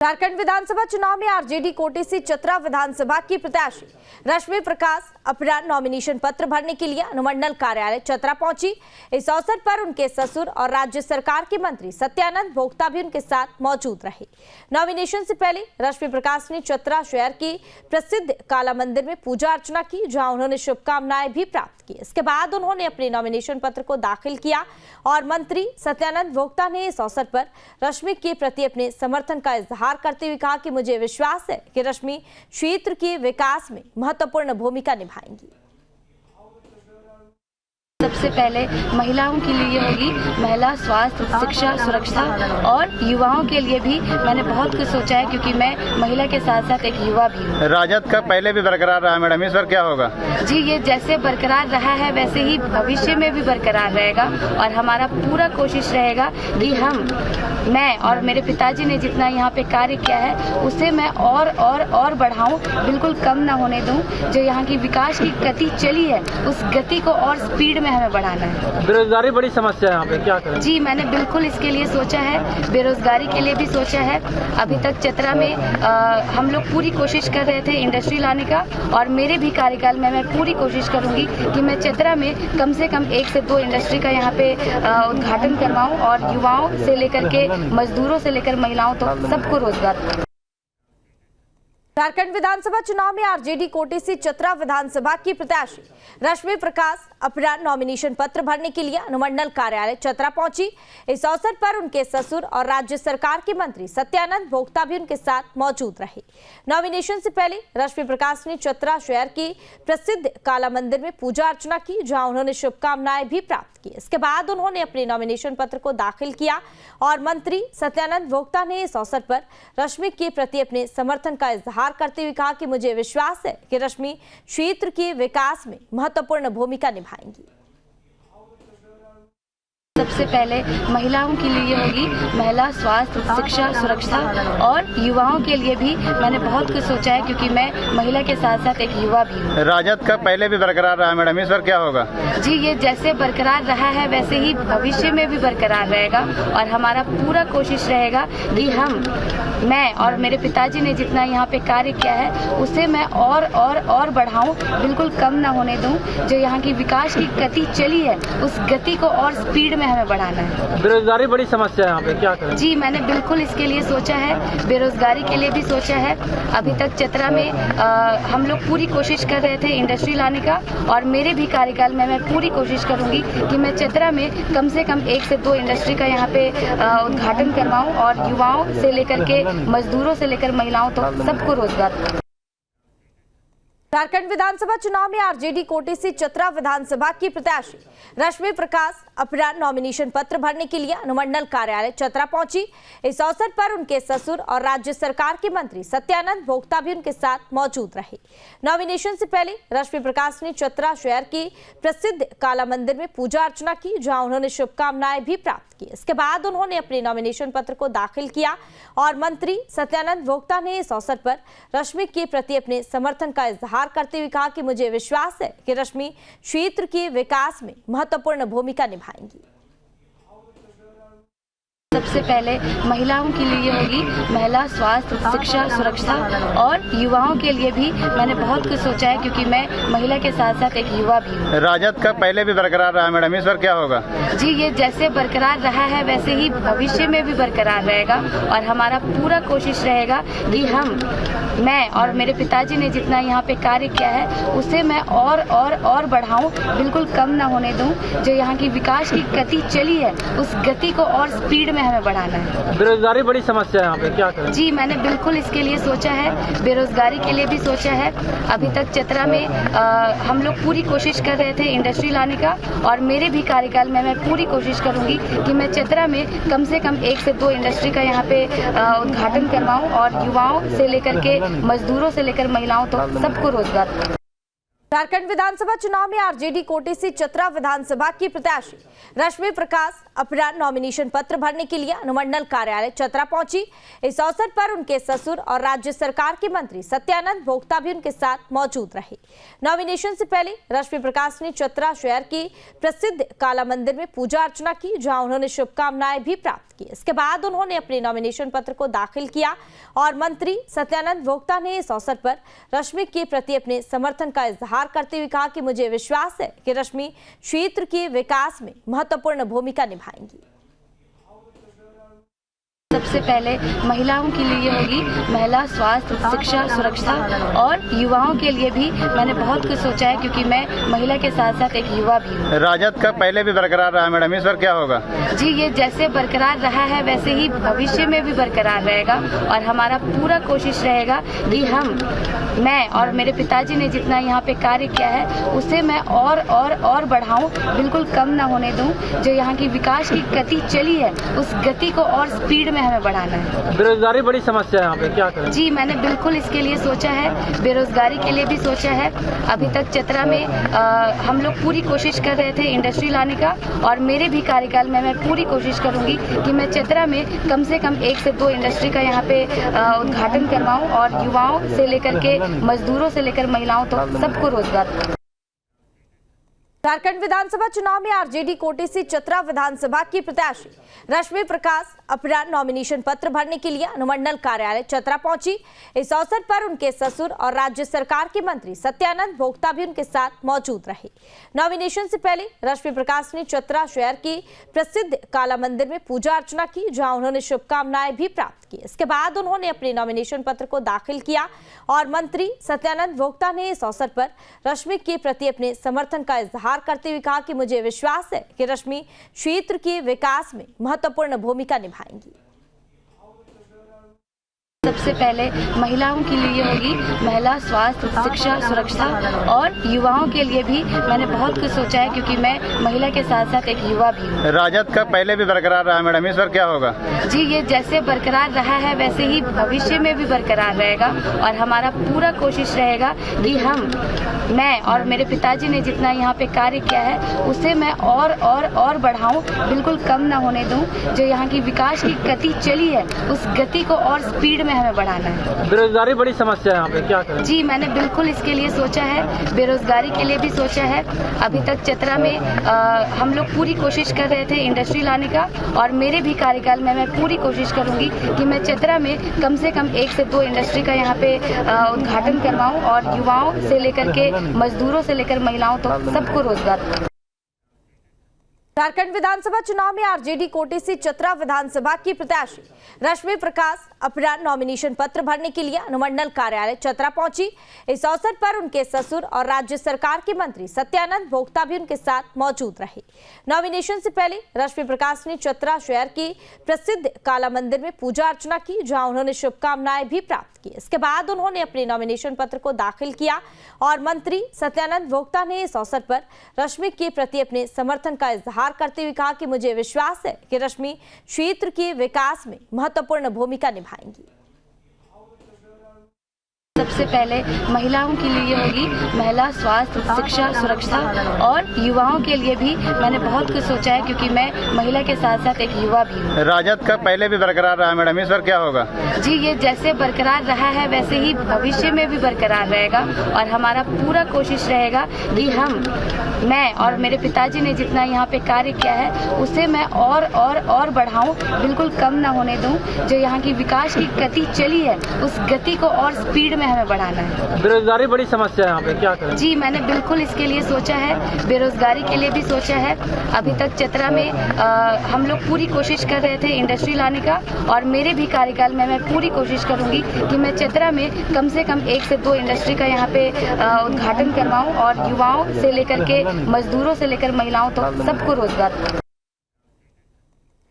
झारखंड विधानसभा चुनाव में आरजेडी कोटे से चतरा विधानसभा की प्रत्याशी रश्मि प्रकाश अपराह नॉमिनेशन पत्र भरने के लिए अनुमंडल कार्यालय चतरा पहुंची। इस अवसर पर उनके ससुर और राज्य सरकार के मंत्री सत्यानंद भोक्ता भी उनके साथ मौजूद रहे। नॉमिनेशन से पहले रश्मि प्रकाश ने चतरा शहर के प्रसिद्ध काला मंदिर में पूजा अर्चना की, जहां उन्होंने शुभकामनाएं भी प्राप्त की। इसके बाद उन्होंने अपने नॉमिनेशन पत्र को दाखिल किया और मंत्री सत्यानंद भोक्ता ने इस अवसर पर रश्मि के प्रति अपने समर्थन का इजहार करते हुए कहा कि मुझे विश्वास है कि रश्मि क्षेत्र के विकास में महत्वपूर्ण भूमिका निभाएंगी। सबसे पहले महिलाओं के लिए होगी महिला स्वास्थ्य, शिक्षा, सुरक्षा और युवाओं के लिए भी मैंने बहुत कुछ सोचा है, क्योंकि मैं महिला के साथ साथ एक युवा भी हूँ। राजद का पहले भी बरकरार रहा मैडम, इस बार क्या होगा? जी, ये जैसे बरकरार रहा है वैसे ही भविष्य में भी बरकरार रहेगा और हमारा पूरा कोशिश रहेगा कि मैं और मेरे पिताजी ने जितना यहाँ पे कार्य किया है उसे मैं और बढ़ाऊं, बिल्कुल कम ना होने दूं। जो यहाँ की विकास की गति चली है उस गति को और स्पीड में हमें बढ़ाना है। बेरोजगारी बड़ी समस्या है यहाँ पे, क्या करें? जी, मैंने बिल्कुल इसके लिए सोचा है, बेरोजगारी के लिए भी सोचा है। अभी तक चतरा में हम लोग पूरी कोशिश कर रहे थे इंडस्ट्री लाने का, और मेरे भी कार्यकाल में मैं पूरी कोशिश करूंगी कि मैं चतरा में कम से कम 1 से 2 इंडस्ट्री का यहाँ पे उद्घाटन करवाऊं और युवाओं से लेकर के मजदूरों से लेकर महिलाओं तक सबको रोजगार। झारखंड विधानसभा चुनाव में आरजेडी कोटे से चतरा विधानसभा की प्रत्याशी रश्मि प्रकाश अपराह नॉमिनेशन पत्र भरने के लिए अनुमंडल कार्यालय चतरा पहुंची। इस अवसर पर उनके ससुर और राज्य सरकार के मंत्री सत्यानंद भोक्ता भी उनके साथ मौजूद रहे। नॉमिनेशन से पहले रश्मि प्रकाश ने चतरा शहर के प्रसिद्ध काला मंदिर में पूजा अर्चना की, जहां उन्होंने शुभकामनाएं भी प्राप्त की। इसके बाद उन्होंने अपने नॉमिनेशन पत्र को दाखिल किया और मंत्री सत्यानंद भोक्ता ने इस अवसर पर रश्मि के प्रति अपने समर्थन का इजहार करते हुए कहा कि मुझे विश्वास है कि रश्मि क्षेत्र के विकास में महत्वपूर्ण भूमिका निभाएंगी। सबसे पहले महिलाओं के लिए होगी महिला स्वास्थ्य, शिक्षा, सुरक्षा और युवाओं के लिए भी मैंने बहुत कुछ सोचा है, क्योंकि मैं महिला के साथ साथ एक युवा भी हूँ। राजद का पहले भी बरकरार रहा मैडम, इस बार क्या होगा? जी, ये जैसे बरकरार रहा है वैसे ही भविष्य में भी बरकरार रहेगा और हमारा पूरा कोशिश रहेगा कि मैं और मेरे पिताजी ने जितना यहाँ पे कार्य किया है उसे मैं और बढ़ाऊं, बिल्कुल कम ना होने दूं। जो यहाँ की विकास की गति चली है उस गति को और स्पीड में हमें बढ़ाना है। बेरोजगारी बड़ी समस्या है यहाँ पे, क्या करें? जी, मैंने बिल्कुल इसके लिए सोचा है, बेरोजगारी के लिए भी सोचा है। अभी तक चतरा में हम लोग पूरी कोशिश कर रहे थे इंडस्ट्री लाने का, और मेरे भी कार्यकाल में मैं पूरी कोशिश करूंगी कि मैं चतरा में कम से कम 1 से 2 इंडस्ट्री का यहाँ पे उद्घाटन करवाऊं और युवाओं से लेकर के मजदूरों से लेकर महिलाओं तक सबको रोजगार। झारखंड विधानसभा चुनाव में आरजेडी कोटे से चतरा विधानसभा की प्रत्याशी रश्मि प्रकाश अपराह नॉमिनेशन पत्र भरने के लिए अनुमंडल कार्यालय चतरा पहुंची। इस अवसर पर उनके ससुर और राज्य सरकार के मंत्री सत्यानंद भोक्ता भी उनके साथ मौजूद रहे। नॉमिनेशन से पहले रश्मि प्रकाश ने चतरा शहर के प्रसिद्ध काला मंदिर में पूजा अर्चना की, जहां उन्होंने शुभकामनाएं भी प्राप्त की। इसके बाद उन्होंने अपने नॉमिनेशन पत्र को दाखिल किया और मंत्री सत्यानंद भोक्ता ने इस अवसर पर रश्मि के प्रति अपने समर्थन का इजहार करते हुए कहा कि मुझे विश्वास है कि रश्मि क्षेत्र के विकास में महत्वपूर्ण भूमिका निभाएंगी। सबसे पहले महिलाओं के लिए होगी महिला स्वास्थ्य, शिक्षा, सुरक्षा और युवाओं के लिए भी मैंने बहुत कुछ सोचा है, क्योंकि मैं महिला के साथ साथ एक युवा भी हूँ। राजद का पहले भी बरकरार रहा मैडम, इस बार क्या होगा? जी, ये जैसे बरकरार रहा है वैसे ही भविष्य में भी बरकरार रहेगा और हमारा पूरा कोशिश रहेगा कि मैं और मेरे पिताजी ने जितना यहाँ पे कार्य किया है उसे मैं और बढ़ाऊं, बिल्कुल कम ना होने दूं। जो यहाँ की विकास की गति चली है उस गति को और स्पीड में हमें बढ़ाना है। बेरोजगारी बड़ी समस्या है यहाँ पे, क्या करें? जी, मैंने बिल्कुल इसके लिए सोचा है, बेरोजगारी के लिए भी सोचा है। अभी तक चतरा में हम लोग पूरी कोशिश कर रहे थे इंडस्ट्री लाने का, और मेरे भी कार्यकाल में मैं पूरी कोशिश करूंगी कि मैं चतरा में कम से कम 1 से 2 इंडस्ट्री का यहाँ पे उद्घाटन करवाऊं और युवाओं से लेकर के मजदूरों से लेकर महिलाओं तक सबको रोजगार। झारखंड विधानसभा चुनाव में आरजेडी कोटे से चतरा विधानसभा की प्रत्याशी रश्मि प्रकाश अपना नॉमिनेशन पत्र भरने के लिए अनुमंडल कार्यालय चतरा पहुंची। इस अवसर पर उनके ससुर और राज्य सरकार के मंत्री सत्यानंद भोक्ता भी उनके साथ मौजूद रहे। नॉमिनेशन से पहले रश्मि प्रकाश ने चतरा शहर की प्रसिद्ध काला मंदिर में पूजा अर्चना की, जहां उन्होंने शुभकामनाएं भी प्राप्त की। इसके बाद उन्होंने अपने नॉमिनेशन पत्र को दाखिल किया और मंत्री सत्यानंद भोक्ता ने इस अवसर पर रश्मि के प्रति अपने समर्थन का इजहार करते हुए कहा कि मुझे विश्वास है कि रश्मि क्षेत्र के विकास में महत्वपूर्ण भूमिका निभाएंगी। सबसे पहले महिलाओं के लिए होगी महिला स्वास्थ्य, शिक्षा, सुरक्षा और युवाओं के लिए भी मैंने बहुत कुछ सोचा है, क्योंकि मैं महिला के साथ साथ एक युवा भी हूँ। राजद का पहले भी बरकरार रहा मैडम, इस बार क्या होगा? जी, ये जैसे बरकरार रहा है वैसे ही भविष्य में भी बरकरार रहेगा और हमारा पूरा कोशिश रहेगा कि मैं और मेरे पिताजी ने जितना यहाँ पे कार्य किया है उसे मैं और बढ़ाऊं, बिल्कुल कम ना होने दूं। जो यहाँ की विकास की गति चली है उस गति को और स्पीड में हमें बढ़ाना है। बेरोजगारी बड़ी समस्या है यहाँ पे, क्या करें? जी, मैंने बिल्कुल इसके लिए सोचा है, बेरोजगारी के लिए भी सोचा है। अभी तक चतरा में हम लोग पूरी कोशिश कर रहे थे इंडस्ट्री लाने का, और मेरे भी कार्यकाल में मैं पूरी कोशिश करूंगी कि मैं चतरा में कम से कम 1 से 2 इंडस्ट्री का यहाँ पे उद्घाटन करवाऊं और युवाओं से लेकर के मजदूरों से लेकर महिलाओं तक सबको रोजगार। झारखंड विधानसभा चुनाव में आरजेडी कोटे से चतरा विधानसभा की प्रत्याशी रश्मि प्रकाश अपना नॉमिनेशन पत्र भरने के लिए अनुमंडल कार्यालय चतरा पहुंची। इस अवसर पर उनके ससुर और राज्य सरकार के मंत्री सत्यानंद भोक्ता भी उनके साथ मौजूद रहे। नॉमिनेशन से पहले रश्मि प्रकाश ने चतरा शहर की प्रसिद्ध काला मंदिर में पूजा अर्चना की, जहां उन्होंने शुभकामनाएं भी प्राप्त की। इसके बाद उन्होंने अपने नॉमिनेशन पत्र को दाखिल किया और मंत्री सत्यानंद भोक्ता ने इस अवसर पर रश्मि के प्रति अपने समर्थन का इजहार करते हुए कहा कि मुझे विश्वास है कि रश्मि क्षेत्र के विकास में महत्वपूर्ण भूमिका निभाएंगी। सबसे पहले महिलाओं के लिए होगी महिला स्वास्थ्य, शिक्षा, सुरक्षा और युवाओं के लिए भी मैंने बहुत कुछ सोचा है, क्योंकि मैं महिला के साथ साथ एक युवा भी हूँ। राजद का पहले भी बरकरार रहा मैडम, इस बार क्या होगा? जी, ये जैसे बरकरार रहा है वैसे ही भविष्य में भी बरकरार रहेगा और हमारा पूरा कोशिश रहेगा कि मैं और मेरे पिताजी ने जितना यहाँ पे कार्य किया है उसे मैं और बढ़ाऊं, बिल्कुल कम ना होने दूं। जो यहाँ की विकास की गति चली है उस गति को और स्पीड में हमें बढ़ाना है। बेरोजगारी बड़ी समस्या है यहाँ पे, क्या करें? जी, मैंने बिल्कुल इसके लिए सोचा है, बेरोजगारी के लिए भी सोचा है। अभी तक चतरा में हम लोग पूरी कोशिश कर रहे थे इंडस्ट्री लाने का, और मेरे भी कार्यकाल में मैं पूरी कोशिश करूंगी कि मैं चतरा में कम से कम 1 से 2 इंडस्ट्री का यहाँ पे उद्घाटन करवाऊं और युवाओं से लेकर के मजदूरों से लेकर महिलाओं तक सबको रोजगार। झारखंड विधानसभा चुनाव में आरजेडी कोटे से चतरा विधानसभा की प्रत्याशी रश्मि प्रकाश अपना नॉमिनेशन पत्र भरने के लिए अनुमंडल कार्यालय चतरा पहुंची। इस अवसर पर उनके ससुर और राज्य सरकार के मंत्री सत्यानंद भोक्ता भी उनके साथ मौजूद रहे। नॉमिनेशन से पहले रश्मि प्रकाश ने चतरा शहर की प्रसिद्ध काला मंदिर में पूजा अर्चना की, जहां उन्होंने शुभकामनाएं भी प्राप्त की। इसके बाद उन्होंने अपने नॉमिनेशन पत्र को दाखिल किया और मंत्री सत्यानंद भोक्ता ने इस अवसर पर रश्मि के प्रति अपने समर्थन का इजहार करते हुए कहा कि मुझे विश्वास है कि रश्मि क्षेत्र के विकास में महत्वपूर्ण भूमिका निभाएंगी। सबसे पहले महिलाओं के लिए होगी महिला स्वास्थ्य, शिक्षा, सुरक्षा और युवाओं के लिए भी मैंने बहुत कुछ सोचा है, क्योंकि मैं महिला के साथ साथ एक युवा भी हूँ। राजद का पहले भी बरकरार रहा मैडम, इस बार क्या होगा? जी, ये जैसे बरकरार रहा है वैसे ही भविष्य में भी बरकरार रहेगा और हमारा पूरा कोशिश रहेगा कि मैं और मेरे पिताजी ने जितना यहाँ पे कार्य किया है उसे मैं और बढ़ाऊं, बिल्कुल कम ना होने दूं। जो यहाँ की विकास की गति चली है उस गति को और स्पीड में हमें बढ़ाना है। बेरोजगारी बड़ी समस्या है यहाँ पे, क्या करें? जी, मैंने बिल्कुल इसके लिए सोचा है, बेरोजगारी के लिए भी सोचा है। अभी तक चतरा में हम लोग पूरी कोशिश कर रहे थे इंडस्ट्री लाने का, और मेरे भी कार्यकाल में मैं पूरी कोशिश करूंगी कि मैं चतरा में कम से कम 1 से 2 इंडस्ट्री का यहाँ पे उद्घाटन करवाऊं और युवाओं से लेकर के मजदूरों से लेकर महिलाओं तक सबको रोजगार।